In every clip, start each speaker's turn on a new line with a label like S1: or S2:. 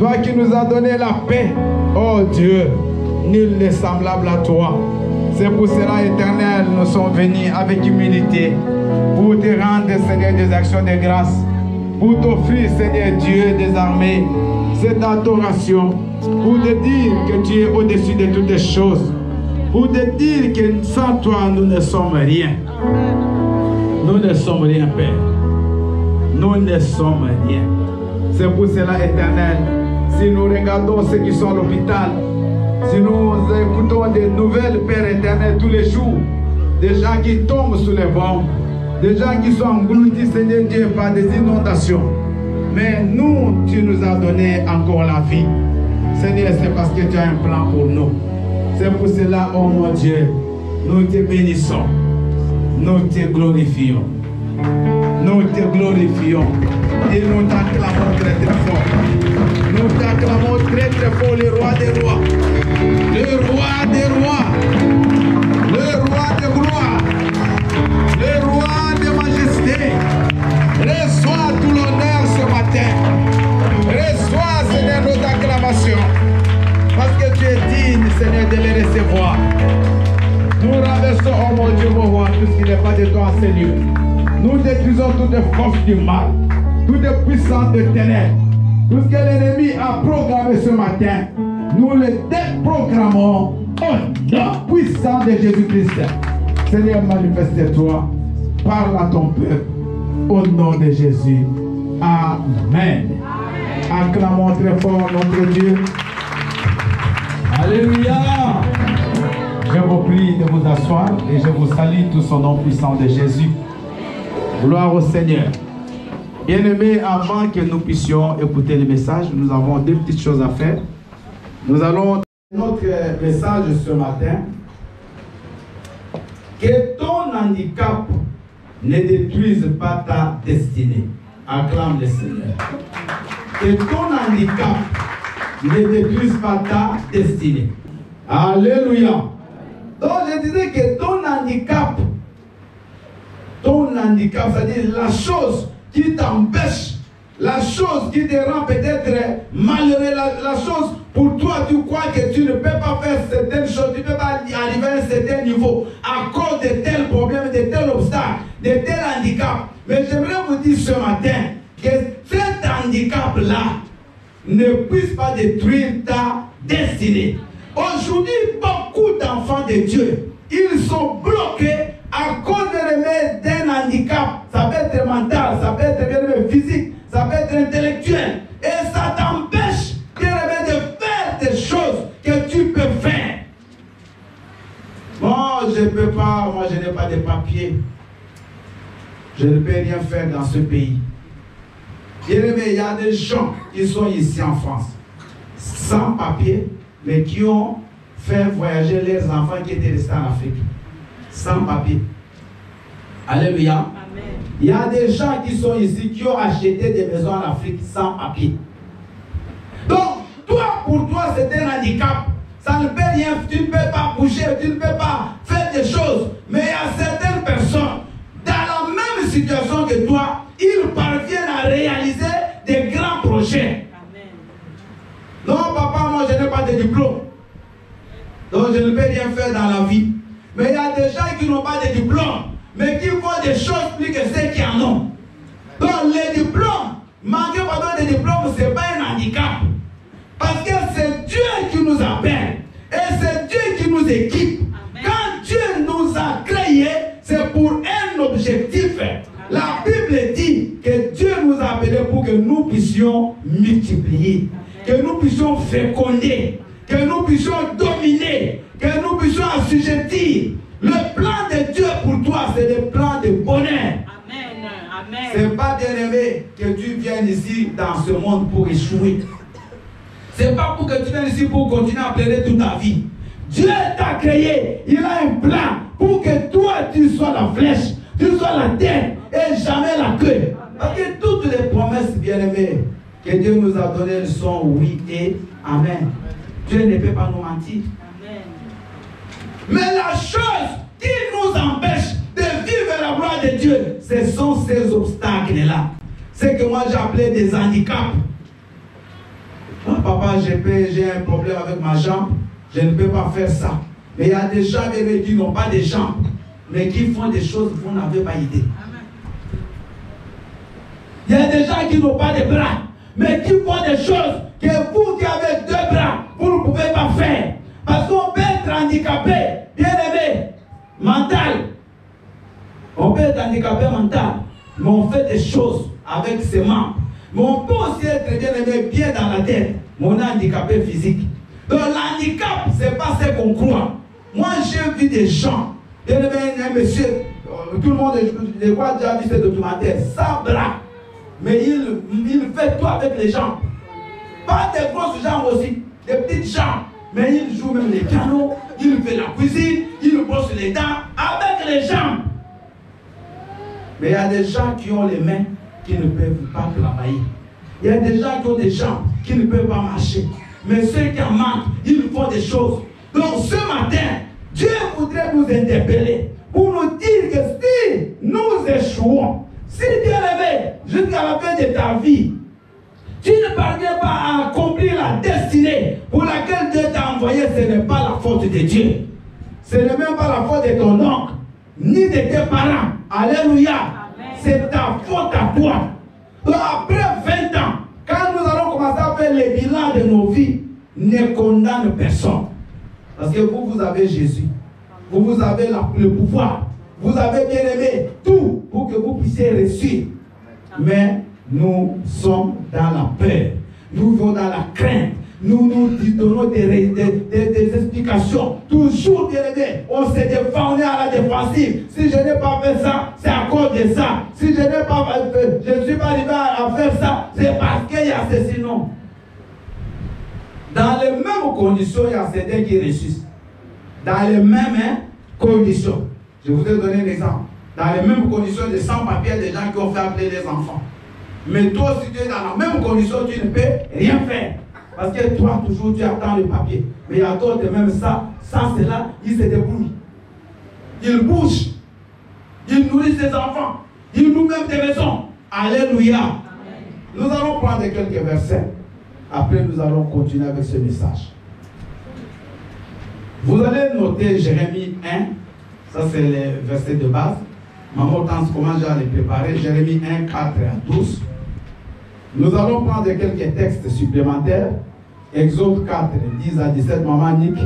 S1: Toi qui nous as donné la paix, oh Dieu, nul n'est semblable à toi. C'est pour cela, Éternel, nous sommes venus avec humilité pour te rendre, Seigneur, des actions de grâce, pour t'offrir, Seigneur Dieu des armées, cette adoration, pour te dire que tu es au-dessus de toutes les choses, pour te dire que sans toi, nous ne sommes rien. Nous ne sommes rien, Père. Nous ne sommes rien. C'est pour cela, Éternel, si nous regardons ceux qui sont à l'hôpital, si nous écoutons des nouvelles, Père éternel, tous les jours, des gens qui tombent sous les vents, des gens qui sont engloutis, Seigneur Dieu, par des inondations. Mais nous, tu nous as donné encore la vie. Seigneur, c'est parce que tu as un plan pour nous. C'est pour cela, oh mon Dieu, nous te bénissons, nous te glorifions. Nous te glorifions et nous t'acclamons très très fort. Nous t'acclamons très très fort, le roi des rois. Le roi des rois. Le roi de gloire. Le roi de majesté. Reçois tout l'honneur ce matin. Reçois, Seigneur, nos acclamations. Parce que tu es digne, Seigneur, de les recevoir. Nous renversons, oh mon Dieu, mon roi, tout ce qui n'est pas de toi en ces lieux. Nous détruisons toutes les forces du mal, toutes les puissances de ténèbres. Tout ce que l'ennemi a programmé ce matin, nous le déprogrammons au nom puissant de Jésus-Christ. Seigneur, manifeste-toi, parle à ton peuple, au nom de Jésus. Amen. Acclamons très fort notre Dieu. Alléluia. Je vous prie de vous asseoir et je vous salue tous au nom puissant de Jésus. Gloire au Seigneur. Bien-aimés, avant que nous puissions écouter le message, nous avons deux petites choses à faire. Nous allons notre message ce matin. Que ton handicap ne détruise pas ta destinée. Acclame le Seigneur. Que ton handicap ne détruise pas ta destinée. Alléluia. Donc je disais que ton handicap, c'est-à-dire la chose qui t'empêche, la chose qui te rend peut-être malheureux, la chose pour toi, tu crois que tu ne peux pas faire certaines choses, tu ne peux pas arriver à un certain niveau à cause de tels problèmes, de tels obstacles, de tels handicaps. Mais j'aimerais vous dire ce matin que cet handicap-là ne puisse pas détruire ta destinée. Aujourd'hui, beaucoup d'enfants de Dieu, ils sont bloqués à cause d'un handicap. Ça peut être mental, ça peut être physique, ça peut être intellectuel. Et ça t'empêche de faire des choses que tu peux faire. Moi, je ne peux pas, moi je n'ai pas de papier. Je ne peux rien faire dans ce pays. Il y a des gens qui sont ici en France, sans papier, mais qui ont fait voyager leurs enfants qui étaient restés en Afrique, sans papier. Alléluia. Amen. Il y a des gens qui sont ici, qui ont acheté des maisons en Afrique sans papier. Donc, toi, pour toi, c'est un handicap. Ça ne peut rien, tu ne peux pas bouger, tu ne peux pas faire des choses. Mais il y a certaines personnes, dans la même situation que toi, ils parviennent à réaliser des grands projets. Amen. Non, papa, moi, je n'ai pas de diplôme. Donc, je ne peux rien faire dans la vie. Mais il y a des gens qui n'ont pas de diplôme, mais qui font des choses plus que ceux qui en ont. Donc, les diplômes, manquer pardon des diplômes, ce n'est pas un handicap. Parce que c'est Dieu qui nous appelle. Et c'est Dieu qui nous équipe. Amen. Quand Dieu nous a créés, c'est pour un objectif. Amen. La Bible dit que Dieu nous a appelés pour que nous puissions multiplier, Amen. Que nous puissions féconder, que nous puissions dominer, que nous puissions assujettir. Le plan de Dieu pour toi, c'est le plan de bonheur. Ce n'est pas, bien aimé, que tu viennes ici dans ce monde pour échouer. Ce n'est pas pour que tu viennes ici pour continuer à pleurer toute ta vie. Dieu t'a créé, il a un plan pour que toi tu sois la flèche, tu sois la tête et jamais la queue. Parce que toutes les promesses, bien aimées, que Dieu nous a données sont oui et amen. Dieu ne peut pas nous mentir. Mais la chose qui nous empêche de vivre la gloire de Dieu, ce sont ces obstacles-là. C'est que moi j'appelais des handicaps. Ah, papa, j'ai un problème avec ma jambe, je ne peux pas faire ça. Mais il y a des gens qui n'ont pas de jambes, mais qui font des choses que vous n'avez pas idée. Il y a des gens qui n'ont pas de bras, mais qui font des choses que vous qui avez 2 bras, vous ne pouvez pas faire. Parce qu'on peut être handicapé, bien aimé, mental. On peut être handicapé mental, mais on fait des choses avec ses membres. Mais on peut aussi être bien aimé, bien dans la tête, mais on est handicapé physique. Donc l'handicap, ce n'est pas ce qu'on croit. Moi, j'ai vu des gens, bien aimé, un monsieur, tout le monde, je crois déjà vu ce documentaire, sans bras. Mais il fait tout avec les jambes. Pas des grosses jambes aussi, des petites jambes. Mais il joue même les pianos, il fait la cuisine, il brosse les dents avec les jambes. Mais il y a des gens qui ont les mains qui ne peuvent pas travailler. Il y a des gens qui ont des jambes qui ne peuvent pas marcher. Mais ceux qui en manquent, ils font des choses. Donc ce matin, Dieu voudrait nous interpeller pour nous dire que si nous échouons, si Dieu aimé, jusqu'à la fin de ta vie, tu ne parviens pas à accomplir la destinée pour laquelle Dieu t'a envoyé, ce n'est pas la faute de Dieu. Ce n'est même pas la faute de ton oncle, ni de tes parents. Alléluia. C'est ta faute à toi. Donc après 20 ans, quand nous allons commencer à faire les bilans de nos vies, ne condamne personne. Parce que vous avez Jésus. Vous avez le pouvoir. Vous avez bien aimé tout pour que vous puissiez réussir. Mais nous sommes dans la peur. Nous vivons dans la crainte. Nous nous donnons des explications. Toujours bien aimé. On se défend, on est à la défensive. Si je n'ai pas fait ça, c'est à cause de ça. Si je n'ai pas fait, je ne suis pas arrivé à faire ça, c'est parce qu'il y a ceci, non. Dans les mêmes conditions, il y a certains qui réussissent. Dans les mêmes conditions. Je vous ai donné un exemple. Dans les mêmes conditions de sans-papiers, des gens qui ont fait appeler les enfants. Mais toi, si tu es dans la même condition, tu ne peux rien faire. Parce que toi, toujours, tu attends le papier. Mais il y a d'autres, même ça, c'est là, ils se débrouillent. Ils bougent. Ils nourrissent des enfants. Ils louent même des maisons. Alléluia. Amen. Nous allons prendre quelques versets. Après, nous allons continuer avec ce message. Vous allez noter Jérémie 1. Ça, c'est les versets de base. Maman pense comment j'ai à les préparer. Jérémie 1, 4 à 12. Nous allons prendre quelques textes supplémentaires. Exode 4, 10 à 17, Maman Nick.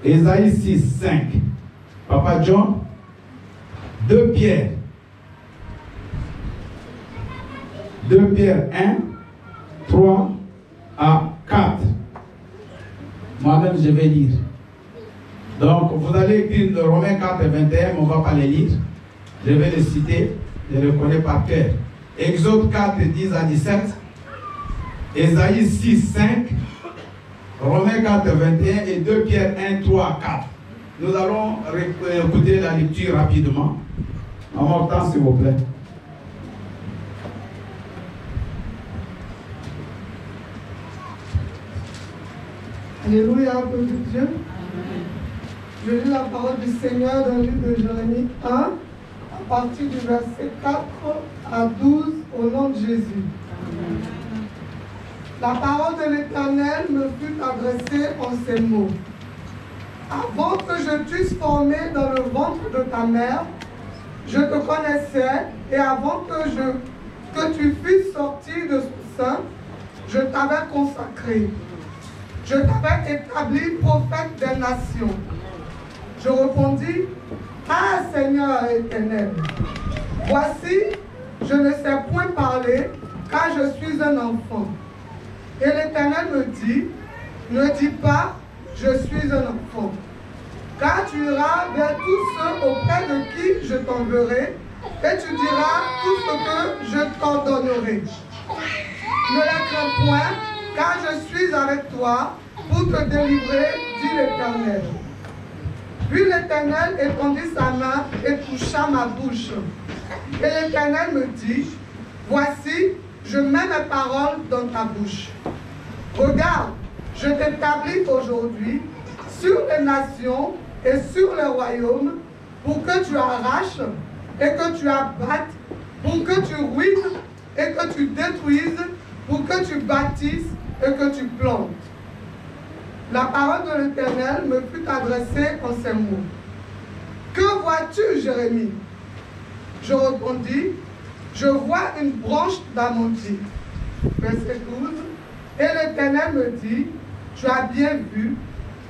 S1: Ésaïe 6, 5. Papa John. 2 Pierre. 2 Pierre 1, 3 à 4. Moi-même, je vais lire. Donc, vous allez écrire le Romains 4, 21, mais on ne va pas les lire. Je vais les citer, je les connais par cœur. Exode 4, 10 à 17. Ésaïe 6, 5. Romains 4, 21 et 2 Pierre 1, 3 à 4. Nous allons écouter la lecture rapidement. En mon temps, s'il vous plaît.
S2: Alléluia, pour Dieu. Je lis la parole du Seigneur dans le livre de Jérémie 1, à partir du verset 4 à 12, au nom de Jésus. La parole de l'Éternel me fut adressée en ces mots. Avant que je t'eusse formé dans le ventre de ta mère, je te connaissais, et avant que tu fusses sorti de son sein, je t'avais consacré. Je t'avais établi prophète des nations. Je répondis, ah Seigneur éternel, voici, je ne sais point parler, car je suis un enfant. Et l'Éternel me dit, ne dis pas, je suis un enfant. Car tu iras vers tous ceux auprès de qui je t'enverrai, et tu diras tout ce que je t'ordonnerai. Ne les crains point, car je suis avec toi pour te délivrer, dit l'Éternel. Puis l'Éternel étendit sa main et toucha ma bouche. Et l'Éternel me dit, voici, je mets mes paroles dans ta bouche. Regarde, je t'établis aujourd'hui sur les nations et sur les royaumes pour que tu arraches et que tu abattes, pour que tu ruines et que tu détruises, pour que tu bâtisses et que tu plantes. La parole de l'Éternel me fut adressée en ces mots. Que vois-tu, Jérémie? Je répondis, je vois une branche d'amandier. Verset 12. Et l'Éternel me dit, tu as bien vu,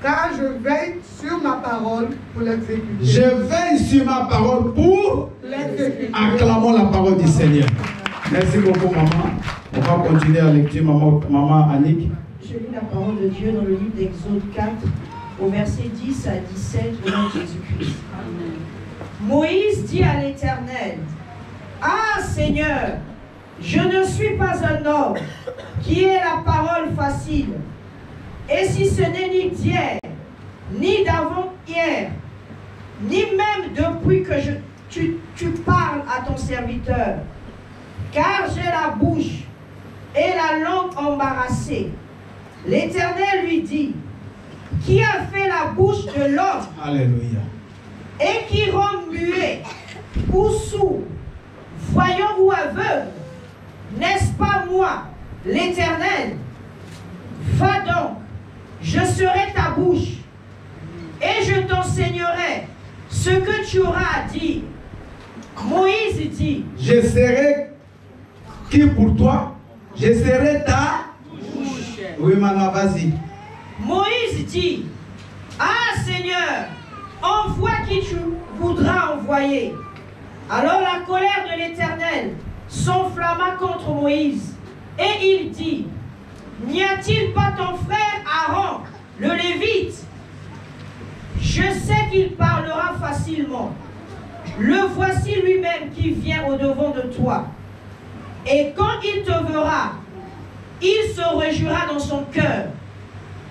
S2: car je veille sur ma parole pour l'exécuter.
S1: Je veille sur ma parole pour
S2: l'exécuter.
S1: Acclamons la parole du Seigneur. Merci beaucoup, maman. On va continuer à lecture, maman Annick.
S3: Je lis la parole de Dieu dans le livre d'Exode 4, au verset 10 à 17, au nom de Jésus-Christ. Moïse dit à l'Éternel, ah Seigneur, je ne suis pas un homme qui ait la parole facile. Et si ce n'est ni d'hier, ni d'avant-hier, ni même depuis que tu parles à ton serviteur, car j'ai la bouche et la langue embarrassée. L'Éternel lui dit, qui a fait la bouche de l'homme?
S1: Alléluia.
S3: Et qui rend muet ou sourd, voyant ou aveugle? N'est-ce pas moi, l'Éternel? Va donc, je serai ta bouche, et je t'enseignerai ce que tu auras à dire. Moïse dit,
S1: je serai qui pour toi? Je serai ta bouche. Oui, maman, vas-y.
S3: Moïse dit, ah Seigneur, envoie qui tu voudras envoyer. Alors la colère de l'Éternel s'enflamma contre Moïse, et il dit, n'y a-t-il pas ton frère Aaron, le Lévite? Je sais qu'il parlera facilement. Le voici lui-même qui vient au-devant de toi. Et quand il te verra, il se réjouira dans son cœur.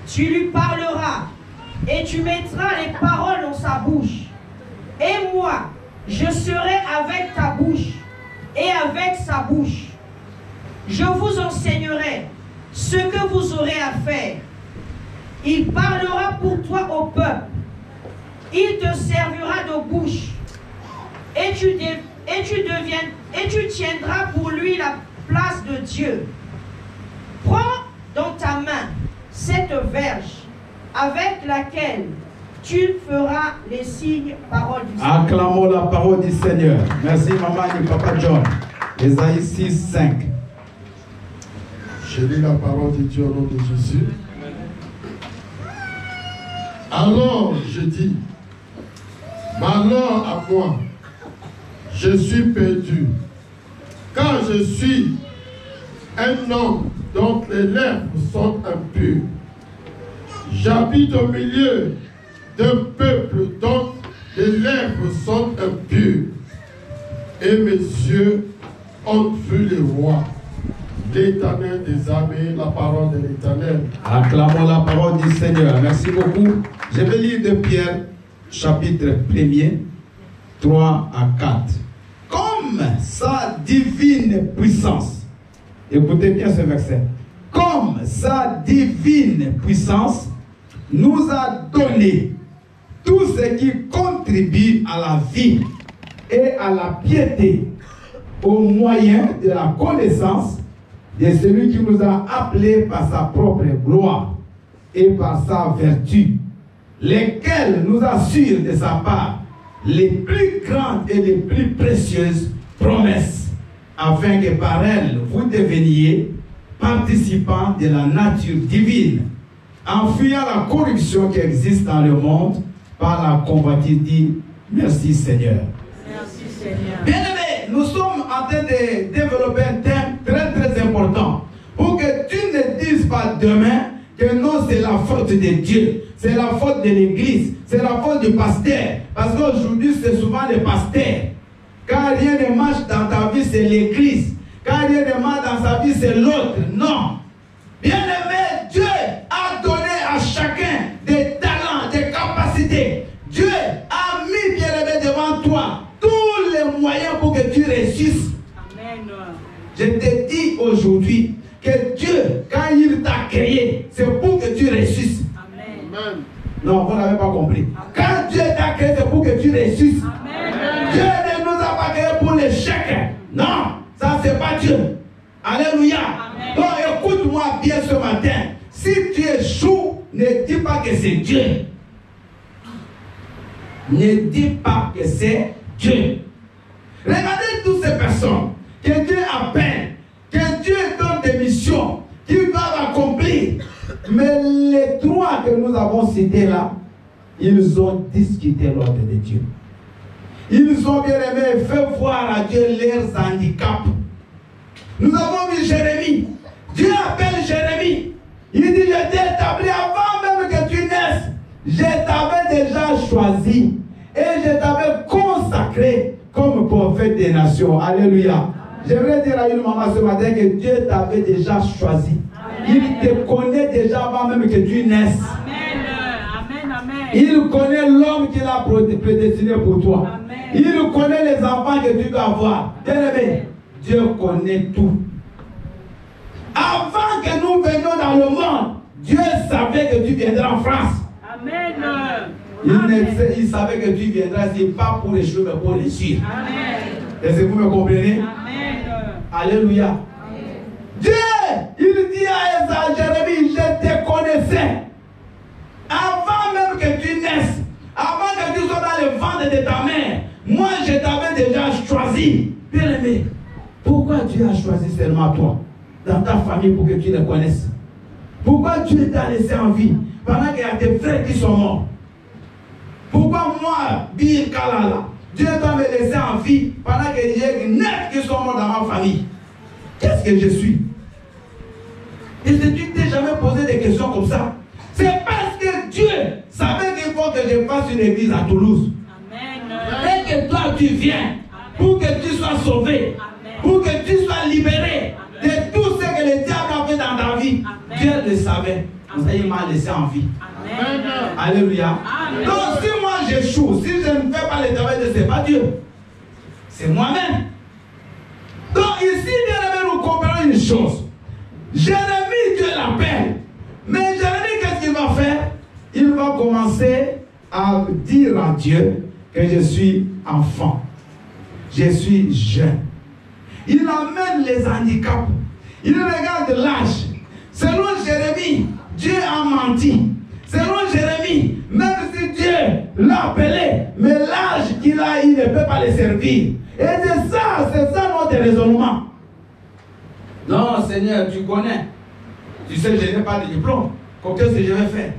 S3: Tu lui parleras et tu mettras les paroles dans sa bouche. Et moi, je serai avec ta bouche et avec sa bouche. Je vous enseignerai ce que vous aurez à faire. Il parlera pour toi au peuple. Il te servira de bouche. Et tu tiendras pour lui la place de Dieu. Prends dans ta main cette verge avec laquelle tu feras les signes, parole du Seigneur.
S1: Acclamons la parole du Seigneur. Merci maman et papa John. Ésaïe 6, 5.
S4: Je lis la parole de Dieu au nom de Jésus. Alors je dis, malheur à moi, je suis perdu, car je suis un homme dont les lèvres sont impures. J'habite au milieu d'un peuple dont les lèvres sont impures. Et mes yeux ont vu le roi, l'Éternel des armées, la parole de l'Éternel.
S1: Acclamons la parole du Seigneur. Merci beaucoup. Je vais lire de Pierre, chapitre 1er, 3 à 4. Comme sa divine puissance, écoutez bien ce verset, comme sa divine puissance nous a donné tout ce qui contribue à la vie et à la piété au moyen de la connaissance de celui qui nous a appelés par sa propre gloire et par sa vertu, lesquels nous assurent de sa part les plus grandes et les plus précieuses promesses, afin que par elles vous deveniez participants de la nature divine, en fuyant la corruption qui existe dans le monde par la convoitise. Dit merci Seigneur.
S3: Merci Seigneur.
S1: Bien-aimés, nous sommes en train de développer un thème très très important pour que tu ne dises pas demain que non, c'est la faute de Dieu, c'est la faute de l'église, c'est la faute du pasteur. Parce qu'aujourd'hui, c'est souvent le pasteur. Quand rien ne marche dans ta vie, c'est l'église. Quand rien ne marche dans sa vie, c'est l'autre. Non. Bien-aimé, Dieu a donné à chacun des talents, des capacités. Dieu a mis, bien-aimé, devant toi tous les moyens pour que tu réussisses.
S3: Amen.
S1: Je te dis aujourd'hui que Dieu, quand il t'a créé, c'est pour que tu réussisses.
S4: Amen.
S1: Non, vous n'avez pas compris. Quand Dieu t'a créé, c'est pour que tu réussisses.
S3: Amen.
S1: Dieu ne nous a pas créé pour l'échec. Non, ça c'est pas Dieu. Alléluia.
S3: Amen.
S1: Donc écoute-moi bien ce matin. Ne dis pas que c'est Dieu. Ne dis pas que c'est Dieu. Regardez toutes ces personnes que Dieu appelle, que Dieu donne des missions, qu'ils doivent accomplir. Mais les trois que nous avons cités là, ils ont discuté l'ordre de Dieu. Ils ont bien aimé fait voir à Dieu leurs handicaps. Nous avons vu Jérémie. Dieu appelle Jérémie. Il dit, je t'ai établi avant même que tu naisses. Je t'avais déjà choisi et je t'avais consacré comme prophète des nations. Alléluia. J'aimerais dire à une maman ce matin que Dieu t'avait déjà choisi. Amen. Il te connaît déjà avant même que tu naisses. Amen. Amen. Amen. Il connaît l'homme qu'il a prédestiné pour toi. Amen. Il connaît les enfants que tu dois avoir. Bien-aimé, Dieu connaît tout. Avant que nous venions dans le monde, Dieu savait que tu viendras en France. Amen. Il savait que tu viendras, c'est pas pour les choses, mais pour les suivre. Est-ce que vous me comprenez? Amen. Alléluia. Amen. Dieu, il dit à Jérémie, je te connaissais. Avant même que tu naisses, avant que tu sois dans le ventre de ta mère, moi je t'avais déjà choisi. Bien aimé, pourquoi Dieu a choisi seulement toi, dans ta famille, pour que tu le connaisses? Pourquoi Dieu t'a laissé en vie, pendant qu'il y a tes frères qui sont morts? Pourquoi moi, Bir Kalala, Dieu doit me laisser en vie pendant qu'il y a 9 qui sont morts dans ma famille? Qu'est-ce que je suis? Est-ce que tu t'es jamais posé des questions comme ça? C'est parce que Dieu savait qu'il faut que je fasse une église à Toulouse. Amen. Et que toi tu viens pour que tu sois sauvé. Amen. Pour que tu sois libéré. Amen. De tout ce que le diable a fait dans ta vie. Amen. Dieu le savait. Pour ça il m'a laissé en vie. Amen. Alléluia. Amen. Donc si moi j'échoue, si je ne fais pas le travail de ce, c'est pas Dieu. C'est moi-même. Donc ici, bien aimé, nous comprenons une chose. Jérémie, Dieu l'appelle. Mais Jérémie, qu'est-ce qu'il va faire? Il va commencer à dire à Dieu que je suis enfant. Je suis jeune. Il amène les handicaps. Il regarde l'âge. Selon Jérémie, Dieu a menti. Selon Jérémie, même si Dieu l'a appelé, mais l'âge qu'il a, il ne peut pas le servir. Et c'est ça notre raisonnement. Non, Seigneur, tu connais. Tu sais, je n'ai pas de diplôme. Qu'est-ce que je vais faire?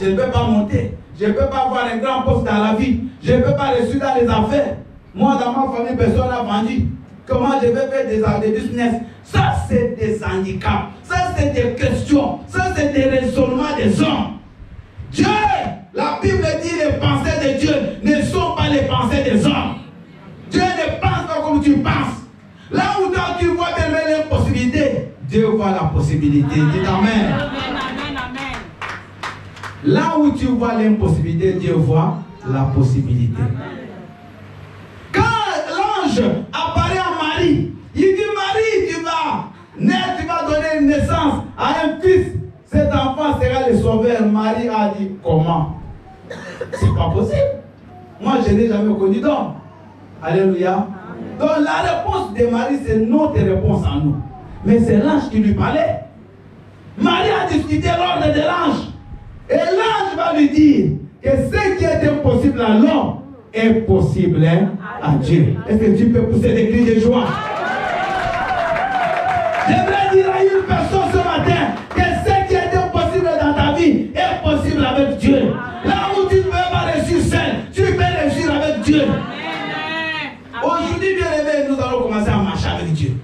S1: Je ne peux pas monter. Je ne peux pas avoir un grand poste dans la vie. Je ne peux pas réussir dans les affaires. Moi, dans ma famille, personne n'a vendu. Comment je vais faire des business? Ça, c'est des handicaps. Ça, c'est des questions. Ça, c'est des raisonnements des hommes. Dieu, la Bible dit les pensées de Dieu ne sont pas les pensées des hommes. Dieu ne pense pas comme tu penses. Là où toi, tu vois des l'impossibilité, Dieu voit la possibilité. Dis amen. Amen. Amen. Là où tu vois l'impossibilité, Dieu voit la possibilité. Amen. Quand l'ange apparaît à Marie, il dit Marie, tu vas naître, tu vas donner une naissance à un fils. Cet enfant sera le sauveur. Marie a dit comment? C'est pas possible. Moi, je n'ai jamais connu d'homme. Alléluia. Donc la réponse de Marie, c'est notre réponse à nous. Mais c'est l'ange qui lui parlait. Marie a discuté l'ordre de l'ange. Et l'ange va lui dire que ce qui est impossible à l'homme est possible à Dieu. Est-ce que tu peux pousser des cris de joie? J'aimerais dire à une personne ce matin que ce qui est impossible dans ta vie est possible avec Dieu. Là où tu ne peux pas réussir seul, tu peux réussir avec Dieu. Aujourd'hui, bien aimé, nous allons commencer à marcher avec Dieu.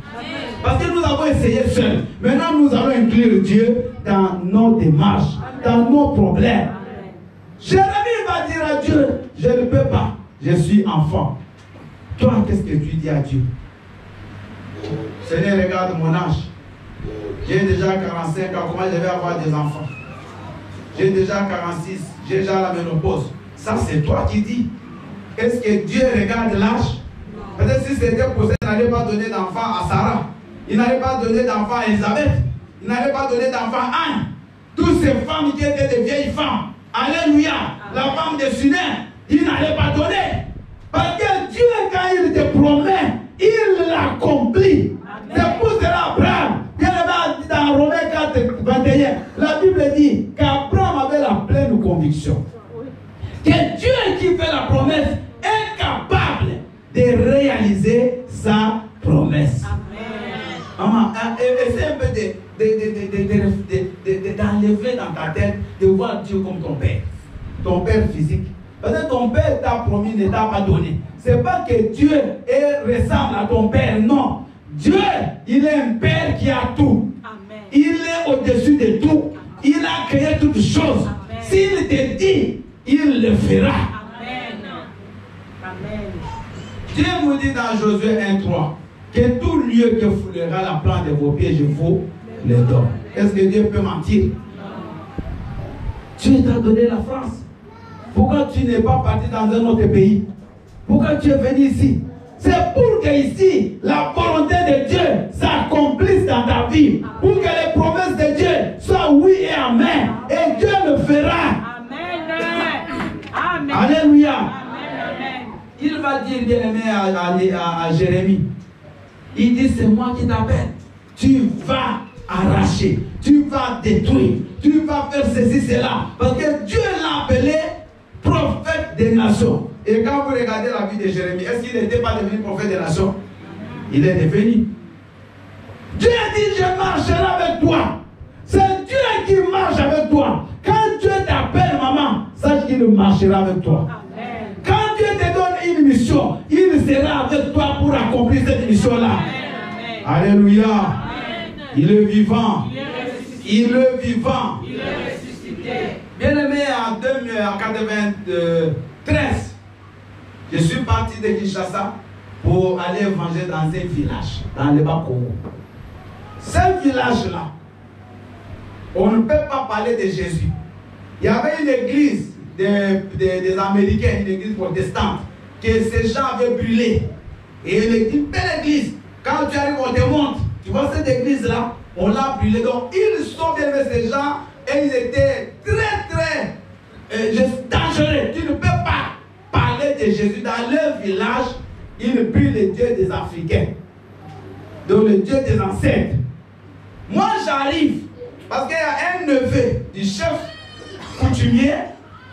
S1: Parce que nous avons essayé seuls. Maintenant, nous allons inclure Dieu dans nos démarches, dans nos problèmes. Jérémie va dire à Dieu, je ne peux pas, je suis enfant. Toi, qu'est-ce que tu dis à Dieu? Seigneur, regarde mon âge. J'ai déjà 45 ans, comment je vais avoir des enfants? J'ai déjà 46, j'ai déjà la ménopause. Ça, c'est toi qui dis. Est-ce que Dieu regarde l'âge? Peut-être si c'était possible, il n'allait pas donner d'enfant à Sarah. Il n'allait pas donner d'enfant à Elisabeth. Il n'allait pas donner d'enfant à Anne. Toutes ces femmes qui étaient des vieilles femmes. Alléluia. La femme de Sunem, il n'allait pas donner. Parce que Dieu, quand il te promet, il l'accomplit. C'est pour cela, Abraham, dans Romains 4, 21, la Bible dit qu'Abraham avait la conviction. Que Dieu qui fait la promesse est capable de réaliser sa promesse. Maman, essaie un peu d'enlever dans ta tête, de voir Dieu comme ton père. Ton père physique. Parce que ton père t'a promis, ne t'a pas donné. C'est pas que Dieu ressemble à ton père, non. Dieu, il est un père qui a tout. Amen. Il est au-dessus de tout. Amen. Il a créé toutes choses. S'il te dit, il le fera. Amen. Amen. Dieu vous dit dans Josué 1:3 que tout lieu que foulera la plante de vos pieds, je vous le donne. Est-ce que Dieu peut mentir? Non. Dieu t'a donné la France. Pourquoi tu n'es pas parti dans un autre pays? Pourquoi tu es venu ici? C'est pour que ici, la volonté de Dieu s'accomplisse dans ta vie. Pour que les promesses de Dieu soient oui et amen. Et Dieu le fera. Amen. Alléluia. Amen. Il va dire, bien aimé, à Jérémie. Il dit, c'est moi qui t'appelle. Tu vas arracher. Tu vas détruire. Tu vas faire ceci, cela. Parce que Dieu l'a appelé prophète des nations. Et quand vous regardez la vie de Jérémie, est-ce qu'il n'était pas devenu prophète des nations? Il est devenu. Dieu dit, je marcherai avec toi. C'est Dieu qui marche avec toi. Quand Dieu t'appelle, maman, sache qu'il marchera avec toi. Amen. Quand Dieu te donne une mission, il sera avec toi pour accomplir cette mission-là. Alléluia. Amen. Il est vivant. Il est vivant. Il est ressuscité. Bien aimé, en 1993, je suis parti de Kinshasa pour aller évangéliser dans un village, dans le Bas-Congo. Ce village-là, on ne peut pas parler de Jésus. Il y avait une église des Américains, une église protestante, que ces gens avaient brûlée. Et une belle église. Quand tu arrives, on te montre. Tu vois cette église-là, on l'a brûlée. Donc, ils sont bien aimés, ces gens, et ils étaient très dangereux. Tu ne peux pas parler de Jésus dans leur village. Ils prient le Dieu des Africains, donc le Dieu des ancêtres. Moi j'arrive parce qu'il y a un neveu du chef coutumier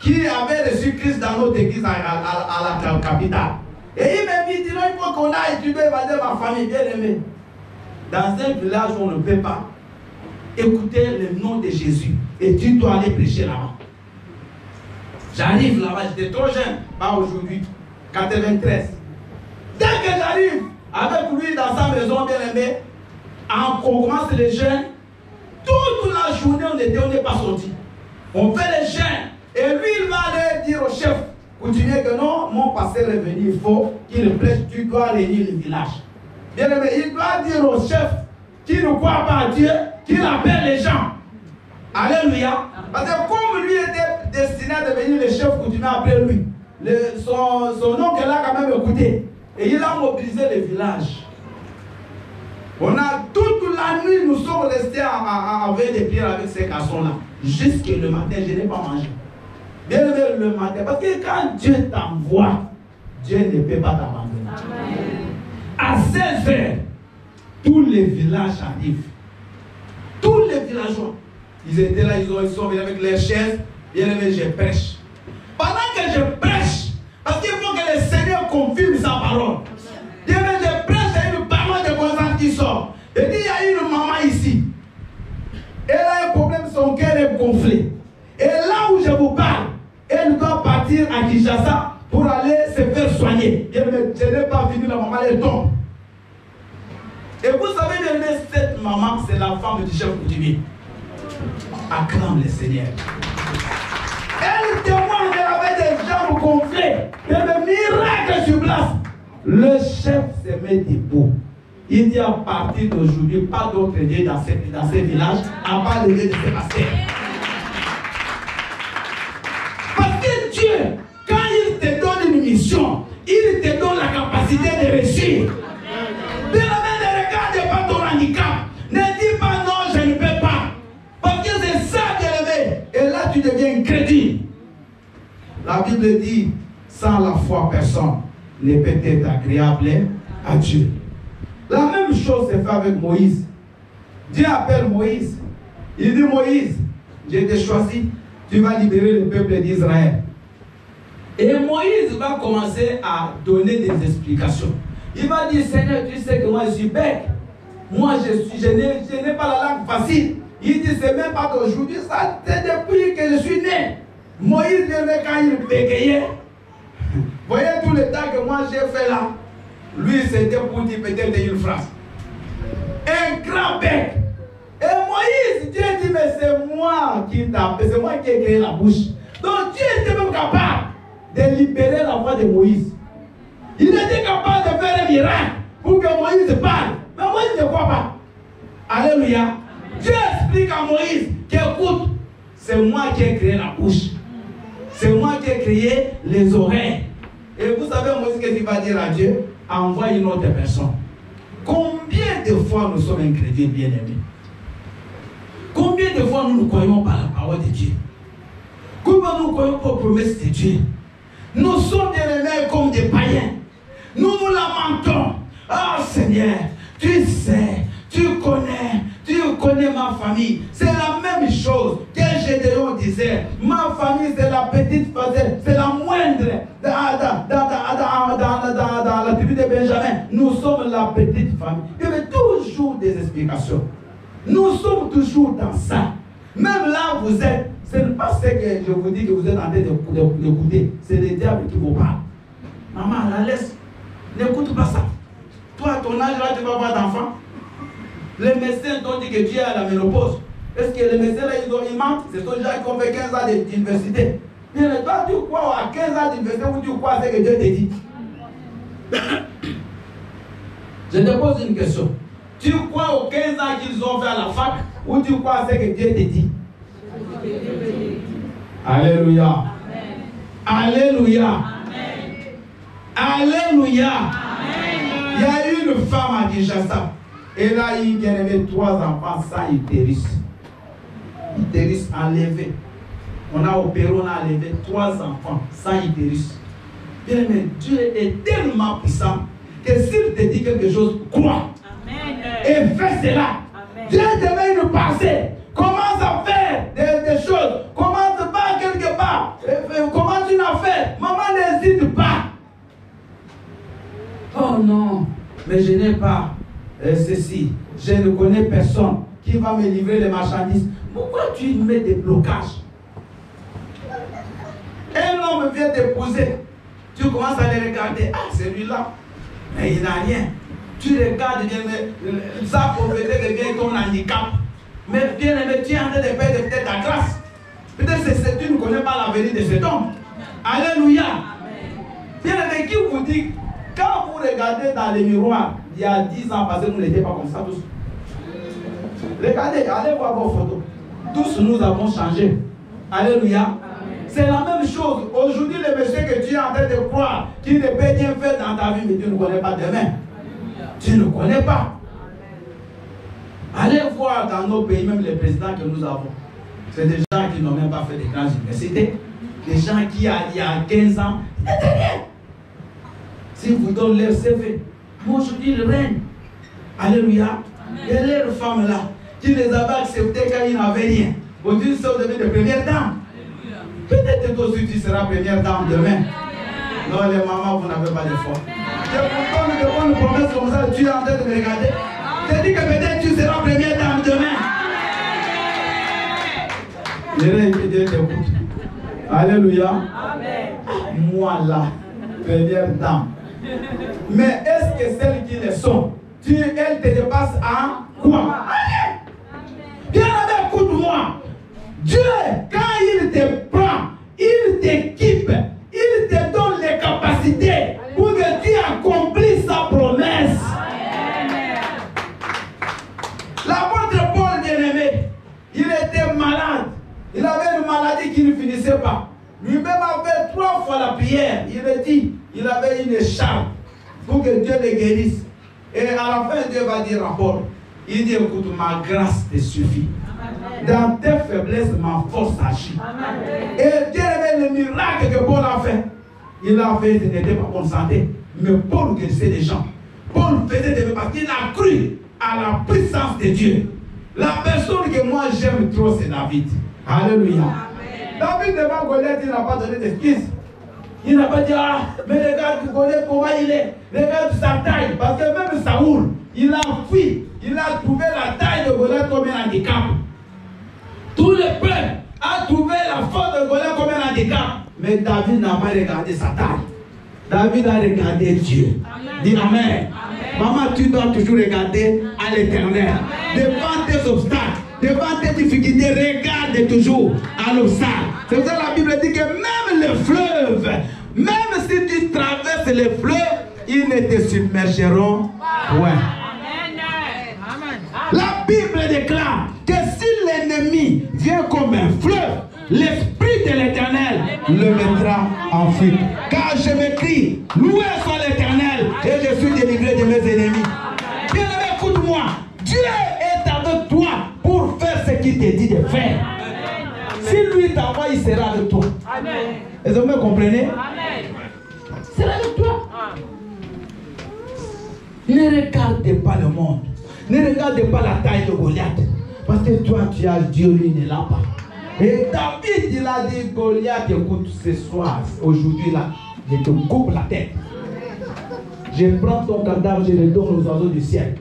S1: qui avait reçu Christ dans notre église à la capitale. Et il m'a dit, non, il faut qu'on aille, tu dois évader ma famille, bien aimé. Dans un village où on ne peut pas écouter le nom de Jésus, et tu dois aller prêcher là-bas. J'arrive là-bas, j'étais trop jeune, pas aujourd'hui, 93. Dès que j'arrive avec lui dans sa maison, bien aimé, on commence les jeûnes, toute la journée on n'est pas sorti. On fait les jeûnes, et lui il va aller dire au chef coutumier que non, mon pasteur est venu, il faut qu'il prêche, tu dois réunir le village. Bien aimé, il doit dire au chef qui ne croit pas à Dieu, qu'il appelle les gens. Alléluia. Parce que comme lui était destiné à devenir le chef coutumier après lui, son oncle l'a quand même écouté. Et il a mobilisé le village. On a toute la nuit, nous sommes restés à veiller des pierres avec ces garçons-là. Jusqu'à le matin, je n'ai pas mangé. Bien aimé le matin. Parce que quand Dieu t'envoie, Dieu ne peut pas t'abandonner. À 16 heures, tous les villages arrivent. Tous les villageois. Ils étaient là, ils sont venus avec leurs chaises. Bien aimé, je prêche. Pendant que je prêche, parce qu'il faut que le Seigneur confirme sa parole. Bien aimé, je prêche à une parole de conscience qui sort. Et dit, il y a une maman ici. Elle a un problème, son cœur est gonflé. Et là où je vous parle, elle doit partir à Kinshasa pour aller se faire soigner. Bien aimé, je n'ai pas fini, la maman elle tombe. Et vous savez, bien aimé, cette maman, c'est la femme du chef coutumier. Acclame le Seigneur. Elle témoigne qu'elle avait des jambes gonflées, des miracles sur place. Le chef se met debout. Il dit à partir d'aujourd'hui, pas d'autre Dieu dans ces villages, à part le Dieu de Sébastien. Parce que Dieu, quand il te donne une mission, il te donne la capacité de réussir. Bien aimé, ne regarde pas ton handicap. Ne dis pas non, je ne peux pas. Parce que c'est ça, bien aimé. Et là, tu deviens crédible. La Bible dit, sans la foi, personne ne peut être agréable à Dieu. La même chose s'est fait avec Moïse. Dieu appelle Moïse. Il dit, Moïse, j'ai été choisi tu vas libérer le peuple d'Israël. Et Moïse va commencer à donner des explications. Il va dire, Seigneur, tu sais que moi je suis bête. Moi je n'ai pas la langue facile. Il dit, c'est même pas d'aujourd'hui, ça c'est depuis que je suis né. Moïse venait quand il bégayait. Voyez tout le temps que moi j'ai fait là. Lui c'était pour dire peut-être une phrase. Un grand bec. Et Moïse, Dieu dit, mais c'est moi qui t'appelle, c'est moi qui ai créé la bouche. Donc Dieu était même capable de libérer la voix de Moïse. Il était capable de faire un miracle pour que Moïse parle. Mais Moïse ne croit pas. Alléluia. Dieu explique à Moïse qu'écoute, c'est moi qui ai créé la bouche. C'est moi qui ai créé les oreilles. Et vous savez, Moïse, qu'est-ce qu'il va dire à Dieu? Envoie une autre personne. Combien de fois nous sommes incrédules, bien-aimés? Combien de fois nous croyons par la parole de Dieu? Comment nous croyons aux promesses de Dieu? Nous sommes bien-aimés comme des païens. Nous nous lamentons. Ah Seigneur, tu sais, tu connais ma famille. C'est la même chose que Gédéon disait. Ma famille, c'est la petite famille, c'est la moindre dans la tribu de Benjamin. Nous sommes la petite famille. Il y avait toujours des explications. Nous sommes toujours dans ça. Même là, vous êtes. Ce n'est pas ce que je vous dis que vous êtes en train d'écouter. C'est le diable qui vous parle. Maman, la laisse. N'écoute pas ça. Toi, à ton âge, là, tu vas avoir d'enfants. Les médecins t'ont dit que tu es à la ménopause. Est-ce que les médecins, là, ils mentent? C'est ceux gens qui ont fait 15 ans d'université. Bien, toi, tu crois à 15 ans d'université ou tu crois à ce que Dieu te dit? Je te pose une question. Tu crois aux 15 ans qu'ils ont fait à la fac ou tu crois à ce que Dieu te dit? Alléluia. Amen. Alléluia. Amen. Alléluia. Amen. Il y a eu une femme à Kinshasa. Elle a eu bien aimé 3 enfants sans utérus. Utérus enlevé. On a opéré, on a enlevé 3 enfants sans utérus. Bien aimé, Dieu est tellement puissant que s'il te dit quelque chose, crois. Amen. Et fais cela. Amen. Dieu te met une pensée. Commence à faire des choses. Commence pas quelque part. Commence une affaire. Maman n'hésite pas. Oh non, mais je n'ai pas ceci. Je ne connais personne qui va me livrer les marchandises. Pourquoi tu mets des blocages? Un homme vient t'épouser. Tu commences à les regarder. Ah, celui-là, mais il n'a rien. Tu regardes, sa pauvreté devient ton handicap. Mais bien aimé, tu es en train de perdre peut-être ta grâce. Peut-être que tu ne connais pas l'avenir de cet homme. Alléluia. Bien aimé, qui vous dit, quand vous regardez dans les miroirs, il y a 10 ans passé, nous n'étions pas comme ça tous. Regardez, allez voir vos photos. Tous nous avons changé. Alléluia. C'est la même chose. Aujourd'hui, le monsieur que tu es en train de croire, qui ne peut rien faire dans ta vie, mais tu ne connais pas demain. Tu ne connais pas. Allez voir dans nos pays, même les présidents que nous avons. C'est des gens qui n'ont même pas fait de grandes universités. Des gens qui, il y a 15 ans, n'étaient rien. Si vous donnez leur CV, moi aujourd'hui, ils règnent. Alléluia. Et leurs femmes là, qui les avaient acceptées quand ils n'avaient rien. Aujourd'hui, ils sont devenus des premières dames. Peut-être que toi aussi, tu seras première dame demain. Non, les mamans, vous n'avez pas de foi. Je vous donne de bonnes promesses comme ça, tu es en train de me regarder. Je dis que peut-être tu seras première dame demain. Je vais que Dieu t'écoute. Alléluia. Amen. Moi là, première dame. Mais est-ce que celles qui le sont, elles te dépassent en quoi? Allez! Bien avec, écoute-moi. Dieu, quand il te prend, il t'équipe, il te donne les capacités pour que tu accomplisses sa promesse. L'apôtre Paul, bien-aimé, il était malade. Il avait une maladie qui ne finissait pas. Lui-même avait 3 fois la prière. Il a dit, il avait une écharpe pour que Dieu le guérisse. Et à la fin, Dieu va dire à Paul, il dit, écoute, ma grâce te suffit. Dans tes faiblesses, ma force agit. Et Dieu avait le miracle que Paul a fait. Il a fait, il n'était pas en santé. Mais Paul guérissait les gens. Paul faisait des miracles parce qu'il a cru à la puissance de Dieu. La personne que moi j'aime trop, c'est David. Alléluia. David devant Goliath, il n'a pas donné d'excuses. Il n'a pas dit, ah, mais regarde Goliath, comment il est. Regarde sa taille. Parce que même Saoul, il a fui. Il a trouvé la taille de Goliath comme un handicap. Tout le peuple a trouvé la faute de Goliath comme un handicap. Mais David n'a pas regardé sa taille. David a regardé Dieu. Amen. Dis Amen. Amen. Maman, tu dois toujours regarder à l'Éternel. Devant tes obstacles, devant tes difficultés, regarde toujours à l'obstacle. C'est pour ça que la Bible dit que même le fleuve, même si tu traverses le fleuve, ils ne te submergeront point. La Bible déclare que si l'ennemi vient comme un fleuve, l'Esprit de l'Éternel le mettra en fuite. Car je m'écris, loué soit l'Éternel, et je suis délivré de mes ennemis. Bien-aimé, écoute-moi, Dieu est avec toi pour faire ce qu'il te dit de faire. Si lui t'envoie, il sera avec toi. Est-ce que vous me comprenez? Il sera avec toi. Ne regardez pas le monde. Ne regardez pas la taille de Goliath. Parce que toi, tu as Dieu, lui ne l'a pas. Et David, il a dit, Goliath, écoute, ce soir, aujourd'hui, là, je te coupe la tête. Je prends ton cadavre, je le donne aux oiseaux du ciel.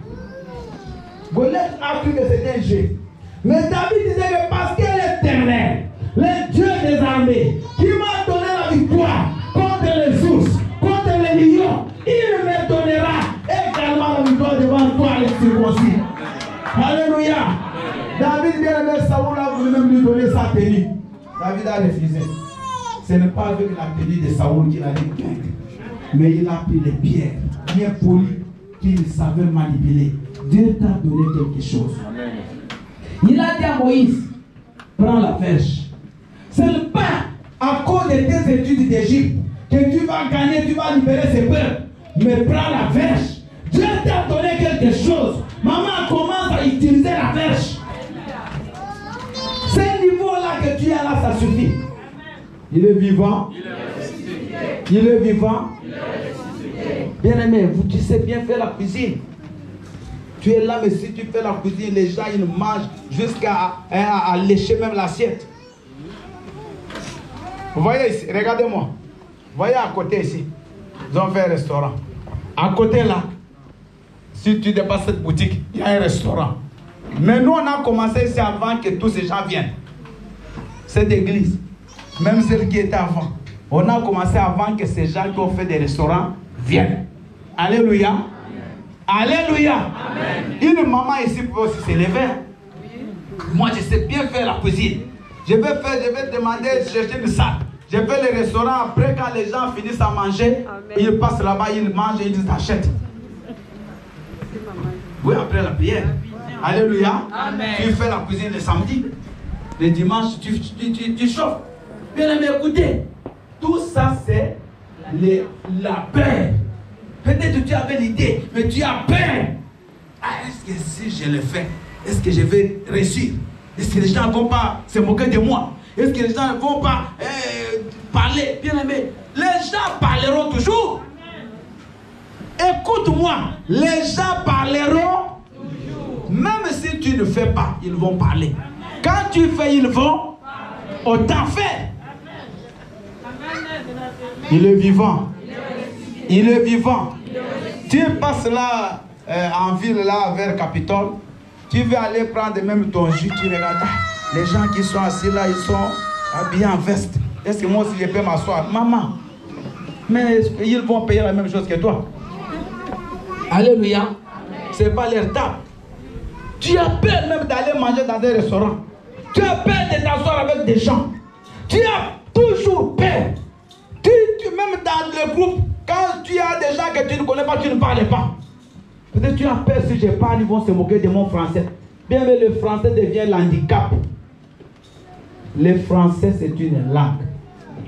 S1: Goliath a cru que c'était un jeu. Mais David disait que parce que l'Éternel, le Dieu des armées, qui m'a donné la victoire contre les ours, contre les lions, il me donnera également la victoire devant toi, les circoncis. Alléluia. David, bien aimé, Saoul a voulu même lui donner sa tenue. David a refusé. Ce n'est pas avec la tenue de Saoul qu'il a dit vaincre. Mais il a pris les pierres bien polies qu'il savait manipuler. Dieu t'a donné quelque chose. Amen. Il a dit à Moïse, prends la pêche. Ce n'est pas à cause de tes études d'Égypte que tu vas gagner, tu vas libérer ces peuples. Mais prends la pêche. Dieu t'a donné quelque chose. Maman commence à utiliser la pêche. Ce niveau-là que tu as là, ça suffit. Il est vivant. Il est vivant. Bien aimé, tu sais bien faire la cuisine. Tu es là, mais si tu fais la cuisine, les gens ils mangent jusqu'à à lécher même l'assiette. Vous voyez ici, regardez-moi. Vous voyez à côté ici, ils ont fait un restaurant. À côté là, si tu dépasses cette boutique, il y a un restaurant. Mais nous, on a commencé ici avant que tous ces gens viennent. Cette église, même celle qui était avant, on a commencé avant que ces gens qui ont fait des restaurants viennent. Alléluia. Alléluia. Amen. Une maman ici peut aussi se lever. Moi, je sais bien faire la cuisine. Je vais demander de chercher une salle. Je fais le restaurant. Après, quand les gens finissent à manger, amen, ils passent là-bas, ils mangent et ils disent achète. Oui, après la prière. Alléluia. Amen. Tu fais la cuisine le samedi. Le dimanche, tu chauffes. Bien aimé, écoutez. Tout ça, c'est la peur. Peut-être que tu avais l'idée, mais tu as peur. Ah, est-ce que si je le fais, est-ce que je vais réussir? Est-ce que les gens ne vont pas se moquer de moi? Est-ce que les gens ne vont pas parler? Bien aimé, les gens parleront toujours. Écoute-moi, les gens parleront. Même si tu ne fais pas, ils vont parler. Quand tu fais, ils vont autant faire. Il est vivant. Il est vivant. Tu passes là, en ville, là, vers Capitole. Tu veux aller prendre même ton jus. Tu regardes, les gens qui sont assis là, ils sont habillés en veste. Est-ce que moi aussi je peux m'asseoir? Maman, mais ils vont payer la même chose que toi. Alléluia. Ce n'est pas leur table. Tu as peur même d'aller manger dans un restaurant. Tu as peur de t'asseoir avec des gens. Tu as toujours peur. Même dans le groupe, quand tu as des gens que tu ne connais pas, tu ne parles pas. Peut-être tu as peur si je parle, ils vont se moquer de mon français. Bien, mais le français devient l'handicap. Le français, c'est une langue.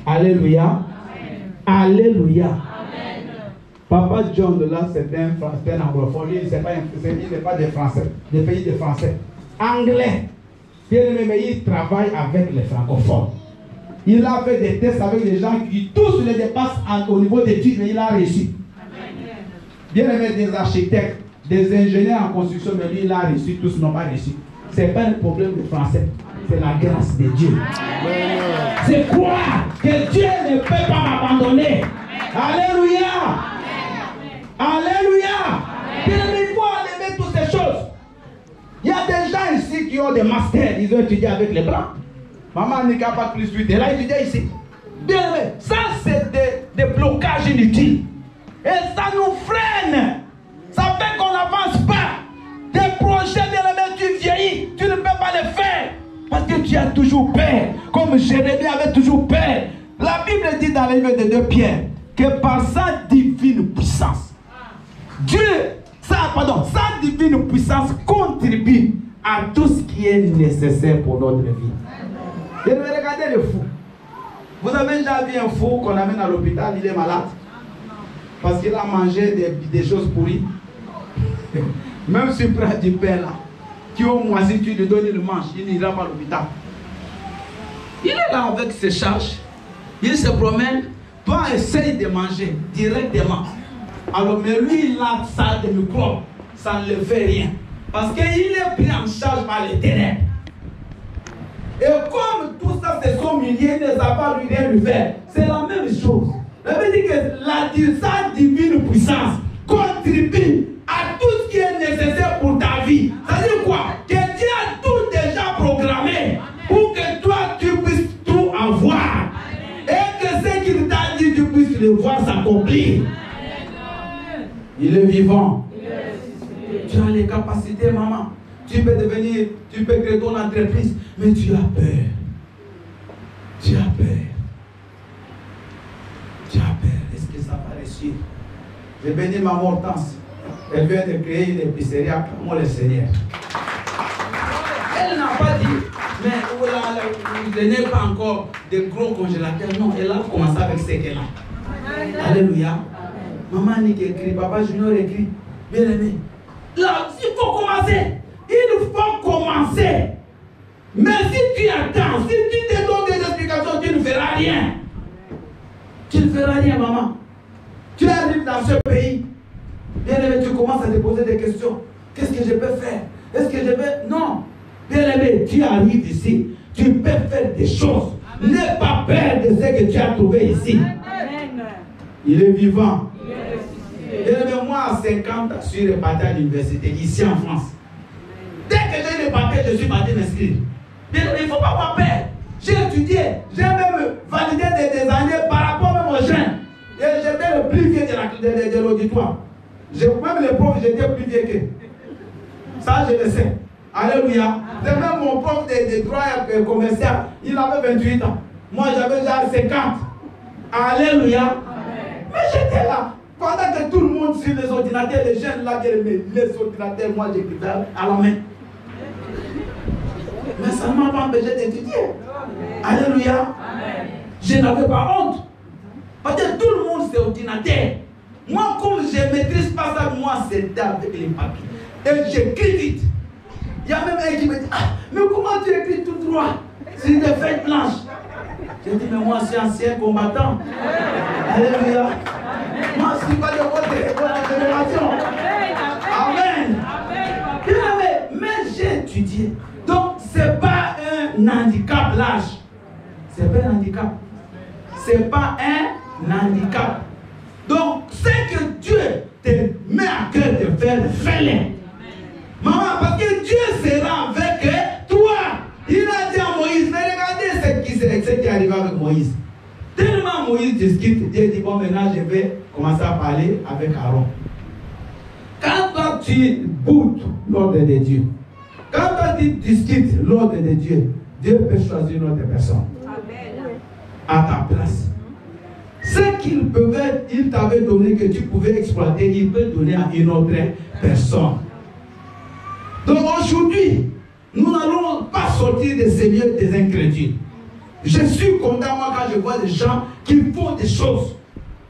S1: Alléluia. Amen. Alléluia. Amen. Papa John de là, c'est un anglophone. Il n'est pas des Français, des pays de Français. Anglais. Bien aimé, mais il travaille avec les francophones. Il a fait des tests avec des gens qui tous les dépassent au niveau d'études, mais il a réussi. Bien aimé, des architectes, des ingénieurs en construction, mais lui, il a réussi, tous n'ont pas réussi. Ce n'est pas un problème de français, c'est la grâce de Dieu. C'est croire que Dieu ne peut pas m'abandonner. Alléluia. Alléluia. Il faut enlever toutes ces choses. Il y a des gens ici qui ont des masters, ils ont étudié avec les blancs. Maman n'est pas plus 8, elle a étudié ici. Bien aimé, ça c'est des blocages inutiles. Et ça nous freine. Ça fait qu'on n'avance pas. Des projets, bien aimé, tu vieillis, tu ne peux pas les faire. Parce que tu as toujours peur. Comme Jérémie avait toujours peur. La Bible dit dans le livre de 2 Pierre que par sa divine puissance, sa divine puissance contribue à tout ce qui est nécessaire pour notre vie. Et regardez le fou. Vous avez déjà vu un fou qu'on amène à l'hôpital, il est malade parce qu'il a mangé des choses pourries. Même si tu prends du pain là, qui au moisi, tu lui donnes, il mange, il n'ira pas à l'hôpital. Il est là avec ses charges, il se promène, toi essaye de manger directement. Alors, mais lui, il a ça de microbes, ça ne le fait rien. Parce qu'il est pris en charge par les ténèbres. Et comme tout ça, c'est son milieu, il ne va pas rien lui faire. C'est la même chose. Ça veut dire que sa divine puissance contribue à tout ce qui est nécessaire pour ta vie. Ça veut dire quoi? Que Dieu a tout déjà programmé pour que toi, tu puisses tout avoir. Et que ce qu'il t'a dit, tu puisses le voir s'accomplir. Il est vivant. Tu as les capacités, maman. Tu peux créer ton entreprise, mais tu as peur. Tu as peur. Tu as peur. Est-ce que ça va réussir? J'ai béni ma Hortense. Elle vient de créer une épicerie à moi le Seigneur. Elle n'a pas dit, mais elle n'est pas encore de gros congélateurs. Non, elle a commencé avec ce qu'elle a. Alléluia. Maman Nick écrit, Papa Junior écrit. Bien aimé. Là, il faut commencer. Il faut commencer. Mais si tu attends, si tu te donnes des explications, tu ne feras rien. Tu ne feras rien, maman. Tu arrives dans ce pays. Bien aimé, tu commences à te poser des questions. Qu'est-ce que je peux faire? Est-ce que je peux... Non. Bien aimé, tu arrives ici. Tu peux faire des choses. N'aie pas peur de ce que tu as trouvé ici. Il est vivant. Bien aimé, moi à 50 ans, je suis reparti à l'université, ici en France. Dès que j'ai les papiers, je suis parti m'inscrire. Il ne faut pas avoir peur. J'ai étudié, j'ai même validé des années par rapport même aux jeunes. Et j'étais le plus vieux de l'auditoire. Même les profs, j'étais plus vieux qu'eux. Ça, je le sais. Alléluia. C'est même mon prof de droit commercial, il avait 28 ans. Moi, j'avais déjà 50. Alléluia. Mais j'étais là. Pendant que tout le monde sur les ordinateurs, les jeunes là, les ordinateurs, moi j'écrivais à la main. Mais ça ne m'a pas empêché d'étudier. Alléluia. Je n'avais pas honte. Parce que tout le monde c'est ordinateur. Moi, comme je ne maîtrise pas ça, moi c'était avec les papiers. Et j'écris vite. Il y a même un qui me dit, ah, mais comment tu écris tout droit? C'est des feuilles blanches. J'ai dit, mais moi je suis ancien combattant. Alléluia. Moi, je ne suis pas de votre génération. Amen. Mais j'ai étudié. Donc, ce n'est pas un handicap, l'âge. Ce n'est pas un handicap. Ce n'est pas un handicap. Donc, ce que Dieu te met à cœur de faire, fais-le. Maman, parce que Dieu sera avec toi. Il a dit à Moïse, mais regardez ce qui est arrivé avec Moïse. Tellement Moïse discute, Dieu dit, bon, maintenant je vais commencer à parler avec Aaron. Quand toi tu boudes l'ordre de Dieu, quand toi tu discutes l'ordre de Dieu, Dieu peut choisir une autre personne. À ta place. Ce qu'il pouvait, il t'avait donné que tu pouvais exploiter, il peut donner à une autre personne. Donc aujourd'hui, nous n'allons pas sortir de ces lieux des incrédules. Je suis content, moi, quand je vois des gens qui font des choses.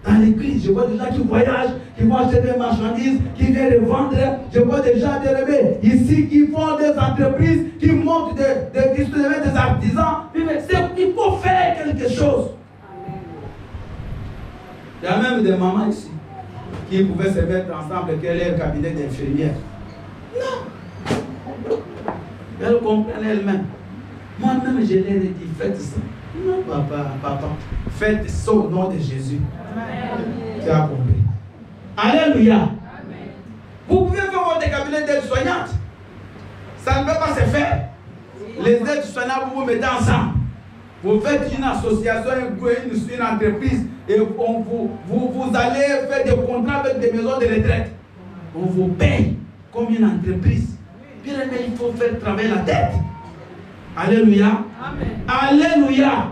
S1: Dans l'église, je vois des gens qui voyagent, qui vont acheter des marchandises, qui viennent les vendre. Je vois des gens élevés ici qui font des entreprises, qui montent des artisans. Il faut faire quelque chose. Il y a même des mamans ici qui pouvaient se mettre ensemble, quel est le cabinet d'infirmière. Non. Elles comprennent elles-mêmes. Moi-même, je leur ai dit, faites ça. Non, papa, faites ça au nom de Jésus. Tu as compris. Alléluia. Amen. Vous pouvez faire votre cabinet d'aide-soignante. Ça ne peut pas se faire. Les aides-soignantes, vous vous mettez ensemble. Vous faites une association, une entreprise, et vous allez faire des contrats avec des maisons de retraite. On vous paye comme une entreprise. Puis il faut faire travailler la tête. Alléluia. Amen. Alléluia. Amen.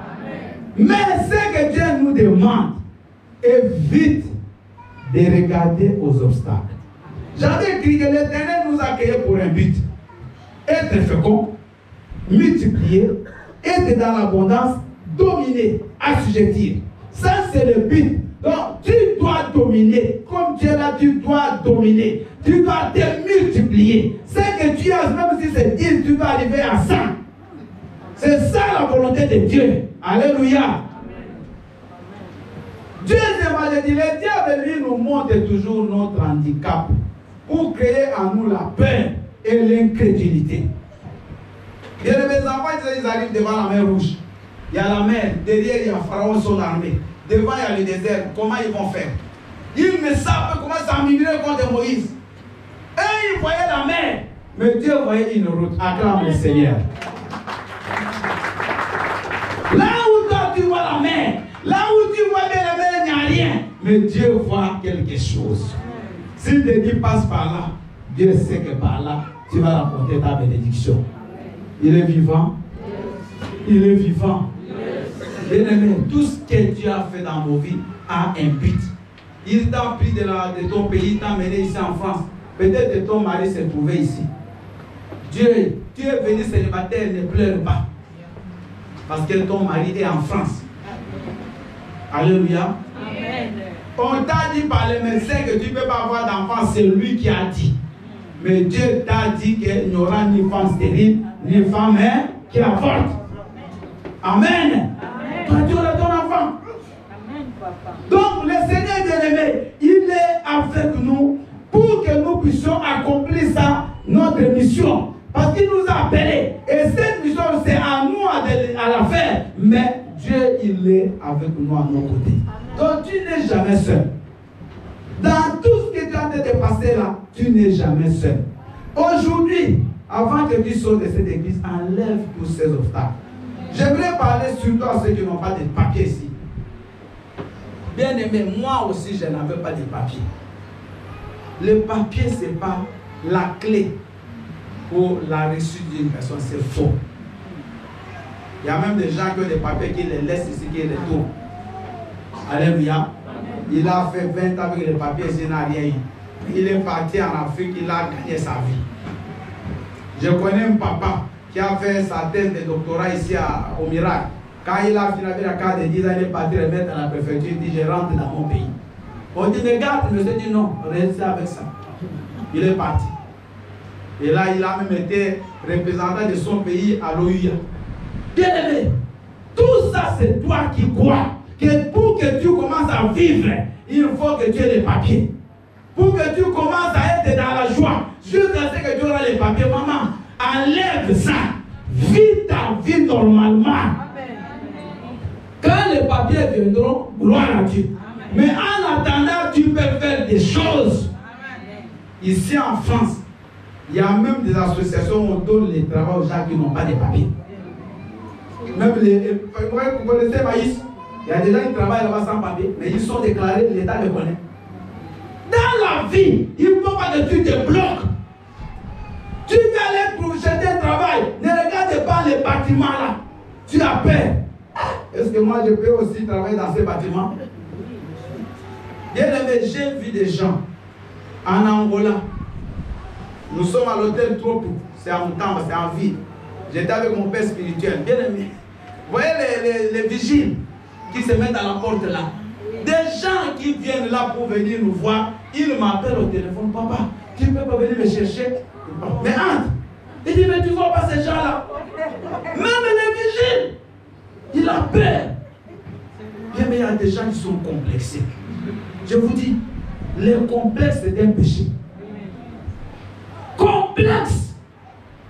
S1: Mais ce que Dieu nous demande, évite de regarder aux obstacles. J'avais écrit que l'Éternel nous a créés pour un but. Être fécond, multiplier, être dans l'abondance, dominer, assujettir. Ça, c'est le but. Donc, tu dois dominer. Comme Dieu l'a dit, tu dois dominer. Tu dois te multiplier. Ce que tu as, même si c'est 10, tu dois arriver à 100. C'est ça la volonté de Dieu. Alléluia. Deuxièmement, je dis, le diable, lui, nous montre toujours notre handicap pour créer en nous la peur et l'incrédulité. Et mes enfants, ils arrivent devant la mer Rouge. Il y a la mer, derrière il y a Pharaon, son armée. Devant il y a le désert. Comment ils vont faire? Ils ne savent pas comment s'améliorer contre Moïse. Et ils voyaient la mer. Mais Dieu voyait une route. Acclame le Seigneur. Là où toi tu vois la mer, là où tu vois bien la mer, il n'y a rien. Mais Dieu voit quelque chose. S'il te dit passe par là, Dieu sait que par là, tu vas rencontrer ta bénédiction. Il est vivant. Il est vivant. Bien-aimé, tout ce que Dieu a fait dans nos vies a un but. Il t'a pris de ton pays, t'a mené ici en France. Peut-être que ton mari s'est trouvé ici. Dieu, tu es venu célibataire, ne pleure pas. Parce que ton mari est en France. Alléluia. Amen. On t'a dit par les médecins que tu ne peux pas avoir d'enfant, c'est lui qui a dit. Mais Dieu t'a dit qu'il n'y aura ni femme stérile, ni femme qui avorte. Amen. Toi, tu auras ton enfant. Amen, papa. Donc, le Seigneur bien-aimé, il est avec nous pour que nous puissions accomplir ça, notre mission. Parce qu'il nous a appelés. Et cette mission, c'est à nous à la faire. Mais Dieu, il est avec nous à nos côtés. Donc, tu n'es jamais seul. Dans tout ce que tu es en train de passer là, tu n'es jamais seul. Aujourd'hui, avant que tu sortes de cette église, enlève tous ces obstacles. J'aimerais parler surtout à ceux qui n'ont pas de papier ici. Bien aimé, moi aussi, je n'avais pas de papier. Le papier, ce n'est pas la clé pour la réussite d'une personne, c'est faux. Il y a même des gens qui ont des papiers qui les laissent ici, qui les tournent. Alléluia. Il a fait 20 ans avec les papiers, il n'a rien eu. Il est parti en Afrique, il a gagné sa vie. Je connais un papa qui a fait sa thèse de doctorat ici au Miracle. Quand il a fini la carte de 10 ans, il est parti remettre à la préfecture, il dit je rentre dans mon pays. On dit regarde, le monsieur dit non, restez avec ça. Il est parti. Et là, il a même été représentant de son pays à l'OUA. Bien aimé, tout ça c'est toi qui crois que pour que tu commences à vivre, il faut que tu aies les papiers. Pour que tu commences à être dans la joie, jusqu'à ce que tu auras les papiers, maman, enlève ça. Vis ta vie normalement. Amen. Quand les papiers viendront, gloire à Dieu. Amen. Mais en attendant, tu peux faire des choses. Amen. Ici en France, il y a même des associations où on donne les travaux aux gens qui n'ont pas de papiers. Même vous connaissez Maïs, il y a des gens qui travaillent là-bas sans papier, mais ils sont déclarés, l'État les connaît. Dans la vie, il ne faut pas que tu te bloques. Tu vas aller pour chercher un travail, ne regarde pas les bâtiments là. Tu as peur. Est-ce que moi je peux aussi travailler dans ces bâtiments? Bien aimé, j'ai vu des gens en Angola. Nous sommes à l'hôtel Tropo, c'est en Mutamba, c'est en ville. J'étais avec mon père spirituel, bien aimé. Vous voyez les vigiles qui se mettent à la porte là. Des gens qui viennent là pour venir nous voir, ils m'appellent au téléphone, papa, tu ne peux pas venir me chercher? Mais entre. Il dit, mais tu ne vois pas ces gens-là. Même les vigiles, il a peur. Bien, mais il y a des gens qui sont complexés. Je vous dis, le complexe c'est un péché. Complexe.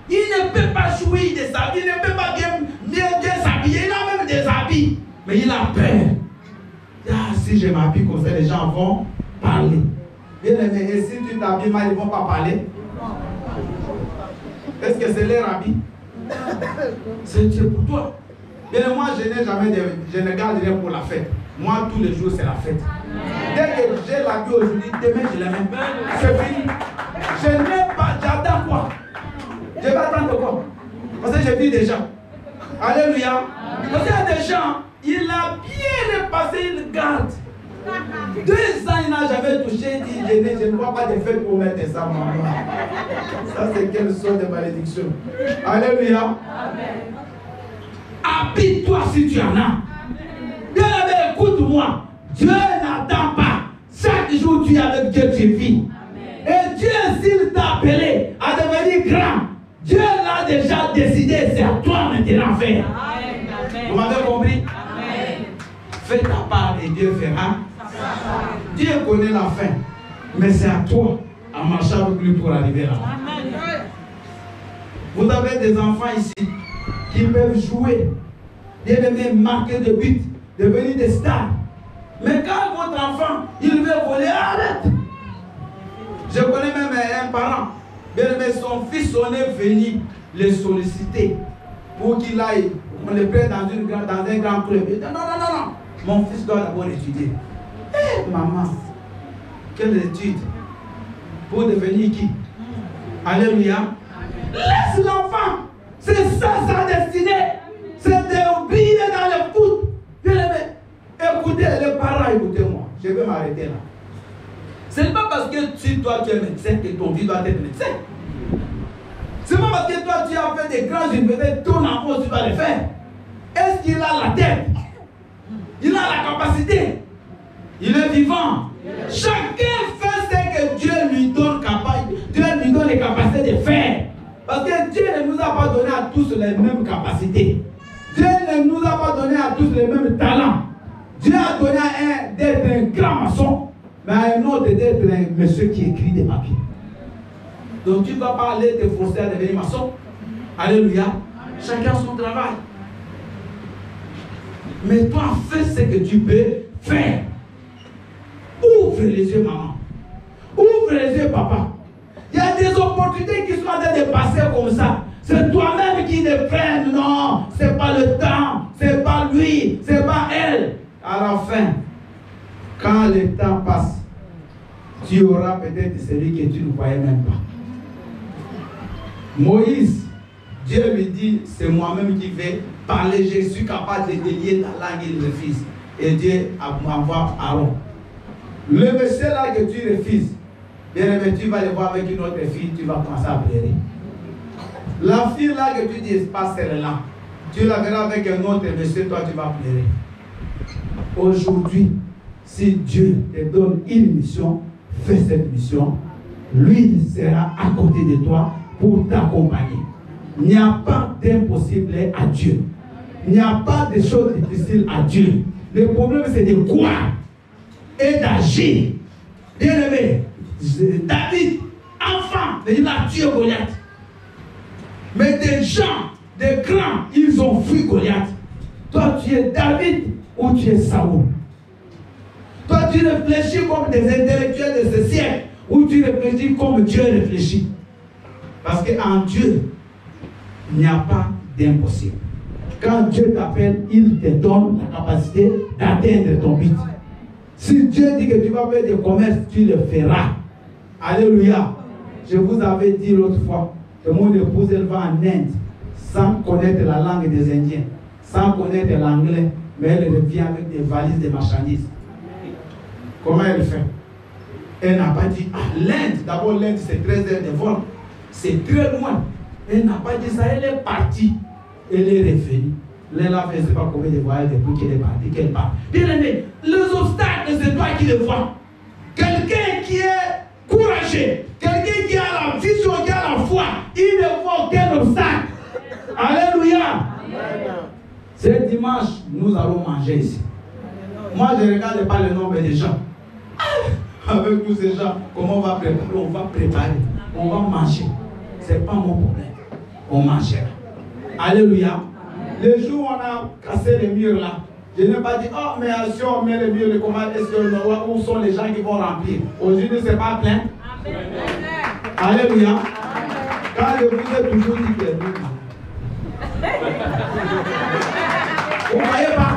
S1: Il ne peut pas jouir de ça. Il ne peut pas bien Mais il a peur. Ah, si je m'habille comme ça, les gens vont parler. Bien aimé, et si tu t'habilles mal, ils ne vont pas parler. Est-ce que c'est leur habit? C'est pour toi. Bien, moi, je ne garde rien pour la fête. Moi, tous les jours, c'est la fête. Dès que j'ai l'habit aujourd'hui, demain, je la mets. C'est fini. Je n'ai pas, j'attends quoi? Je vais attendre quoi? Parce que j'ai vu des gens. Alléluia. Parce qu'il y a des gens, il a bien repassé, il garde. 2 ans, il n'a jamais touché, il dit, je ne vois pas de fête pour mettre ça, maman. Ça, c'est quelle sorte de malédiction. Alléluia. Amen. Habite-toi si tu en as. Bien aimé, écoute-moi. Dieu n'attend pas. Chaque jour, tu es avec Dieu, tu vis. Et Dieu, s'il t'a appelé à devenir grand, Dieu l'a déjà décidé, c'est à toi maintenant à faire. Amen. Vous m'avez compris? Amen. Fais ta part et Dieu fera. Dieu connaît la fin, mais c'est à toi à marcher avec lui pour arriver là. Vous avez des enfants ici qui peuvent jouer, bien aimé, marquer de buts, devenir des stars. Mais quand votre enfant, il veut voler, arrête. Je connais même un parent, bien aimé, son fils, on est venu le solliciter pour qu'il aille, on le prenne dans un grand club. Il dit non, mon fils doit d'abord étudier. Eh, maman, quelle étude? Pour devenir qui? Alléluia. Laisse l'enfant. C'est ça sa destinée. C'est de briller dans le foot. Bien aimé, écoutez les parents, écoutez-moi. Je vais m'arrêter là. Ce n'est pas parce que si toi tu es médecin que ton fils doit être médecin. Ce n'est pas parce que toi tu as fait des grands universités, ton enfant tu vas le faire. Est-ce qu'il a la tête? Il a la capacité. Il est vivant. Chacun fait ce que Dieu lui donne Dieu lui donne les capacités de faire. Parce que Dieu ne nous a pas donné à tous les mêmes capacités. Dieu ne nous a pas donné à tous les mêmes talents. Dieu a donné à un d'être un grand maçon, mais à un autre d'être un monsieur qui écrit des papiers. Donc tu ne vas pas aller te forcer à devenir maçon. Alléluia. Chacun son travail. Mais toi, fais ce que tu peux faire. Ouvre les yeux, maman. Ouvre les yeux, papa. Il y a des opportunités qui sont en train de passer comme ça. C'est toi-même qui les freine. Non, ce n'est pas le temps. Ce n'est pas lui. Ce n'est pas elle. À la fin, quand le temps passe, tu auras peut-être celui que tu ne voyais même pas. Moïse, Dieu lui dit, c'est moi-même qui vais parler. Je suis capable de délier ta langue, il refuse. Et Dieu m'envoie Aaron. Le monsieur là que tu refuses, bien aimé, tu vas le voir avec une autre fille, tu vas commencer à pleurer. La fille là que tu dis, pas celle-là, tu la verras avec un autre monsieur, toi tu vas pleurer. Aujourd'hui, si Dieu te donne une mission, fais cette mission. Lui sera à côté de toi pour t'accompagner. Il n'y a pas d'impossible à Dieu. Il n'y a pas de choses difficiles à Dieu. Le problème, c'est de croire et d'agir. Bien aimé, David, enfant, il a tué Goliath. Mais des gens, des grands, ils ont fui Goliath. Toi, tu es David ou tu es Saoul. Toi, tu réfléchis comme des intellectuels de ce siècle ou tu réfléchis comme Dieu réfléchit. Parce qu'en Dieu, il n'y a pas d'impossible. Quand Dieu t'appelle, il te donne la capacité d'atteindre ton but. Si Dieu dit que tu vas faire des commerces, tu le feras. Alléluia. Je vous avais dit l'autre fois que mon épouse, elle va en Inde sans connaître la langue des Indiens, sans connaître l'anglais, mais elle revient avec des valises de marchandises. Comment elle fait? Elle n'a pas dit, ah, l'Inde, d'abord l'Inde c'est 13 heures de vol, c'est très loin. Elle n'a pas dit ça, elle est partie. Elle est revenue. Elle a fait, je ne sais pas combien de voyages depuis qu'elle est partie, qu'elle part. Bien aimé, les obstacles, c'est toi qui les vois. Quelqu'un qui est courageux, quelqu'un qui a la vision, qui a la foi, il ne voit aucun obstacle. Alléluia. Ce dimanche, nous allons manger ici. Moi, je ne regarde pas le nombre des gens. Avec tous ces gens, comment on va préparer? On va préparer, on va manger. Ce n'est pas mon problème. On mangera. Alléluia. Le jour où on a cassé les murs là, Je n'ai pas dit, oh, mais si on met le mur de commande, est-ce que où sont les gens qui vont remplir? Aujourd'hui, ce n'est pas plein. Amen. Alléluia. Quand je vous ai toujours dit que vous ne voyez pas?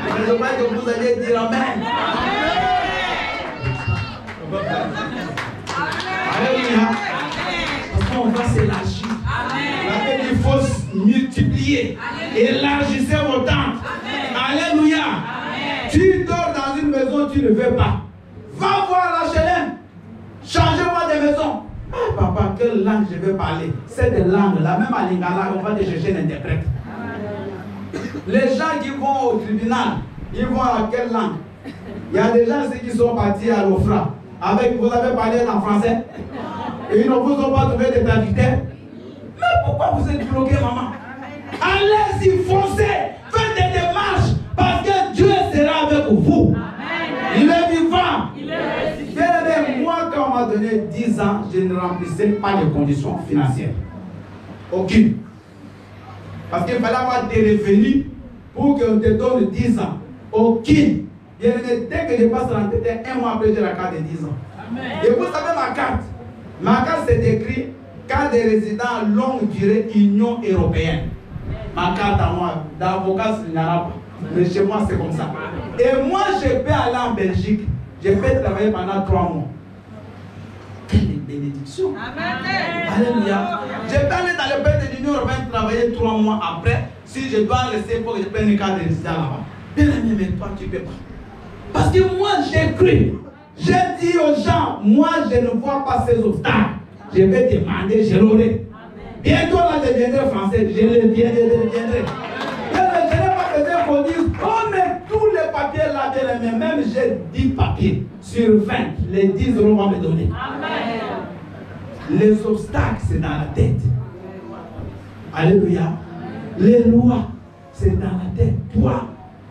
S1: Mais je crois que vous allez dire Amen. Alléluia. Parce qu'on va s'élargir. Il faut multiplier. Élargissez vos tentes. Alléluia. Tu dors dans une maison, tu ne veux pas. Va voir l'HLM. Changez-moi de maison. Ah, papa, quelle langue je vais parler? C'est des langues. La même à Lingala, on va te chercher un interprète. Les gens qui vont au tribunal, ils vont à quelle langue? Il y a des gens qui sont partis à l'OFRA. Avec, vous avez parlé en français? Et ils ne vous ont pas trouvé des traducteurs? Mais pourquoi vous êtes bloqué, maman? Allez-y, foncez, faites des démarches, parce que Dieu sera avec vous. Amen. Il est vivant. Bien, moi, quand on m'a donné 10 ans, je ne remplissais pas les conditions financières. Aucune. Parce qu'il fallait avoir des revenus pour qu'on te donne 10 ans. Aucune. Bien, dès que je passe l'entretien, un mois après, j'ai la carte de 10 ans. Amen. Et vous savez ma carte? Ma carte, c'est écrit carte de résident longue durée Union Européenne. Ma carte à moi, d'avocat, il n'y en a pas. Mais chez moi, c'est comme ça. Et moi, je peux aller en Belgique. Je peux travailler pendant 3 mois. Quelle bénédiction. Amen. Alléluia. Je peux aller dans le pays de l'Union Européenne travailler 3 mois après. Si je dois rester, il faut que je prenne une carte de résident là-bas. Bien aimé, mais toi, tu ne peux pas. Parce que moi, j'ai cru. J'ai dit aux gens, moi, je ne vois pas ces obstacles. Je vais demander, je l'aurai. Bientôt, là, je deviendrai français. Je le deviendrai. Je n'ai pas besoin qu'on dise, oh, mais tous les papiers là, bien, même j'ai 10 papiers sur 20. Les 10 euros vont me donner. Amen. Les obstacles, c'est dans la tête. Alléluia. Les lois, c'est dans la tête. Toi,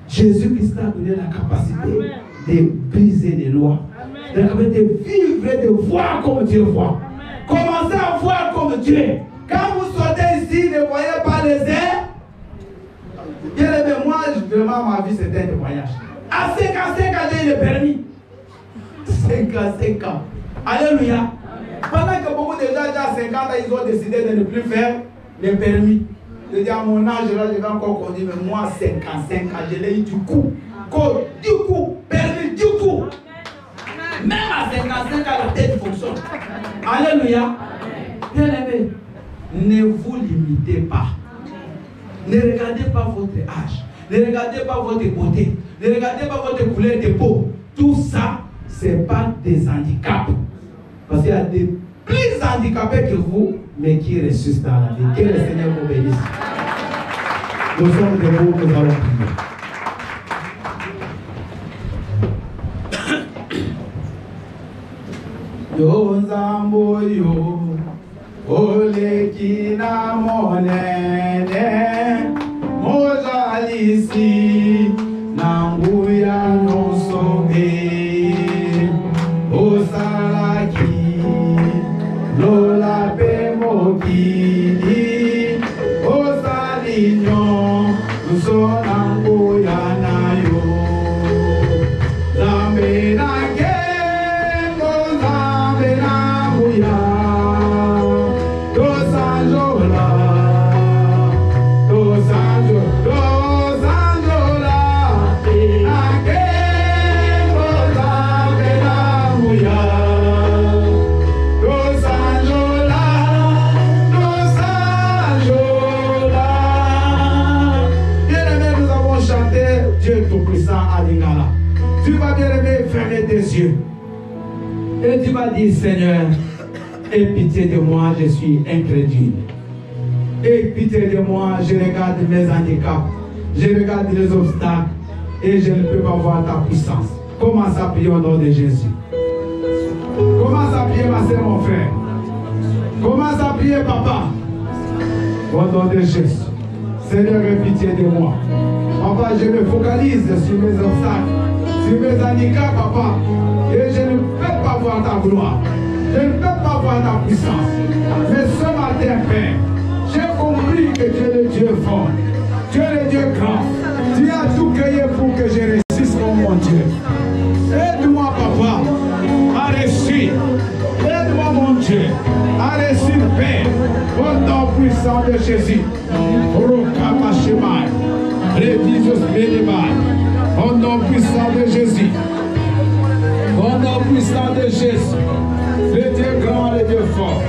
S1: Jésus-Christ t'a donné la capacité de briser les lois. De vivre et de voir comme Dieu voit. Commencez à voir comme Dieu. Quand vous sortez ici, ne voyez pas les airs. Bien aimé, moi, vraiment, ma vie, c'était un témoignage. À 55 ans, j'ai eu le permis. 55 ans. Alléluia. Pendant que beaucoup de gens, déjà à 50 ans, ils ont décidé de ne plus faire le permis. Je dis à mon âge, là, je vais encore conduire, mais moi, 55 ans, je l'ai eu du coup. Du coup, permis, du coup. Même à 55 ans, la tête fonctionne. Alléluia. Bien aimé, ne vous limitez pas. Ne regardez pas votre âge. Ne regardez pas votre beauté. Ne regardez pas votre couleur de peau. Tout ça, ce n'est pas des handicaps. Parce qu'il y a des plus handicapés que vous, mais qui ressuscitent dans la vie. Que le Seigneur vous bénisse. Nous sommes debout, nous allons prier. Yo zambo yo, ole kina monene, mojalisi, nanguya no sobe, osalaki, lola pemoki, osalinyo, sonanguya na yo, zambe na tu vas bien aimer fermer tes yeux et tu vas dire Seigneur, aie pitié de moi, je suis incrédule. Aie pitié de moi, je regarde mes handicaps, je regarde les obstacles et je ne peux pas voir ta puissance. Commence à prier au nom de Jésus. Commence à prier ma soeur, mon frère. Commence à prier papa. Au nom de Jésus. Seigneur, aie pitié de moi. Papa, je me focalise sur mes obstacles, sur mes handicaps, papa. Et je ne peux pas voir ta gloire. Je ne peux pas voir ta puissance. Mais ce matin, Père, j'ai compris que tu es le Dieu fort. Tu es le Dieu Dieu. Aide-moi, papa, à réussir. Aide-moi, mon Dieu, à réussir, Père, au nom puissant de Jésus. Au nom puissant de Jésus. Au nom puissant de Jésus. Le Dieu grand, le Dieu fort.